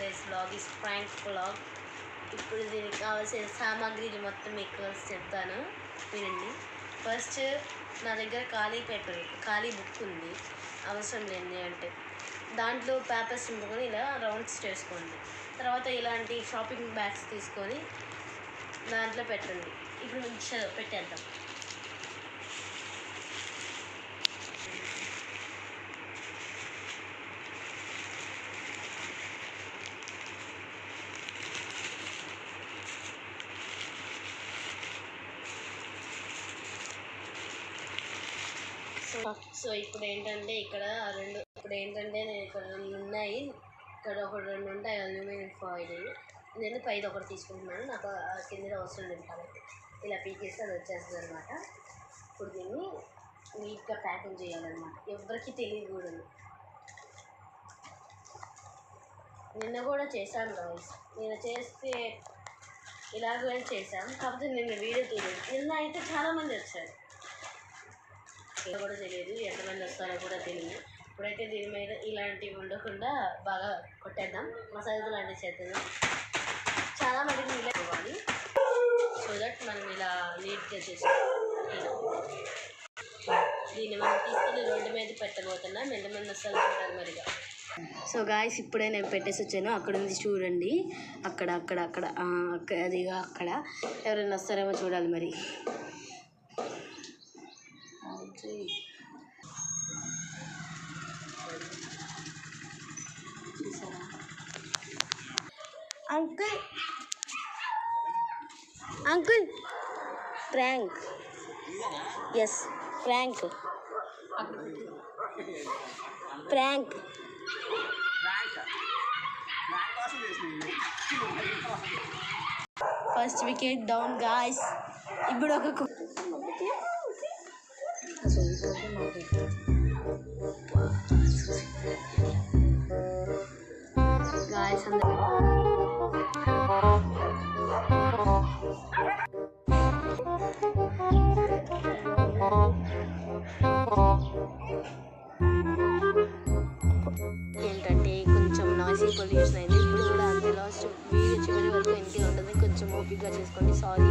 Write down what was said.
Today's vlog is prank vlog. ఇప్పుడు దీనికి కావాల్సిన సామాగ్రిలు మొత్తం మీకు కలిసి చెప్తాను, వినండి. ఫస్ట్ నా దగ్గర ఖాళీ బుక్ ఉంది, అవసరం లేని అంటే దాంట్లో పేపర్స్ నింపుకొని ఇలా రౌండ్స్ చేసుకోండి. తర్వాత ఇలాంటి షాపింగ్ బ్యాగ్స్ తీసుకొని దాంట్లో పెట్టండి. ఇప్పుడు మిక్సర్ పెట్టేద్దాం. సో ఇప్పుడు ఏంటంటే నేను ఇక్కడ 2 ఉన్నాయి, ఇక్కడ ఒక 2 ఉంటాయి అల్యూమినియం ఫాయిల్. నేను పైది ఒకటి తీసుకుంటున్నాను, నాకు కింద అవసరం లేదు కాబట్టి ఇలా పీకేస్తే అది వచ్చేస్తుంది అనమాట. ఇప్పుడు దీన్ని నీట్గా ప్యాకింగ్ చేయాలన్నమాట, ఎవరికి తెలియకూడదు. నిన్న కూడా చేశాను గాయ్స్, నేను చేస్తే ఇలాగే చేశాను, కాకపోతే నిన్న వీడియో తీయలేదు. నిన్న అయితే చాలామంది వచ్చారు, కూడా తెలియదు ఎంతమంది వస్తారో కూడా తెలియదు. ఇప్పుడైతే దీని మీద ఇలాంటివి ఉండకుండా బాగా కొట్టేద్దాం, మసాలా లాంటివి చేద్దాం. చాలా మందికి ఇలా ఇవ్వాలి, సో దట్ మనం ఇలా నీట్గా చేసుకోవాలి. దీన్ని మనం తీసుకొని రోడ్డు మీద పెట్టబోతున్నాం, ఎంతమంది వస్తారో చూడాలి మరిగా. సో గాయస్ ఇప్పుడే నేను పెట్టేసి వచ్చాను, అక్కడ ఉంది చూడండి, అక్కడ అదిగా అక్కడ ఎవరైనా వస్తారేమో చూడాలి మరి. Uncle prank, yes prank. First wicket down guys. ఇప్పుడు ఒక గాయ్స్ ఏంటంటే కొంచెం నాయిసీ పొల్యూషన్ అయింది. ఇప్పుడు కూడా అంతే, లాస్ట్ వీడియో చివరి వరకు ఇంటికి ఉంటుంది, కొంచెం ఓపికగా చేసుకోండి. సారీ.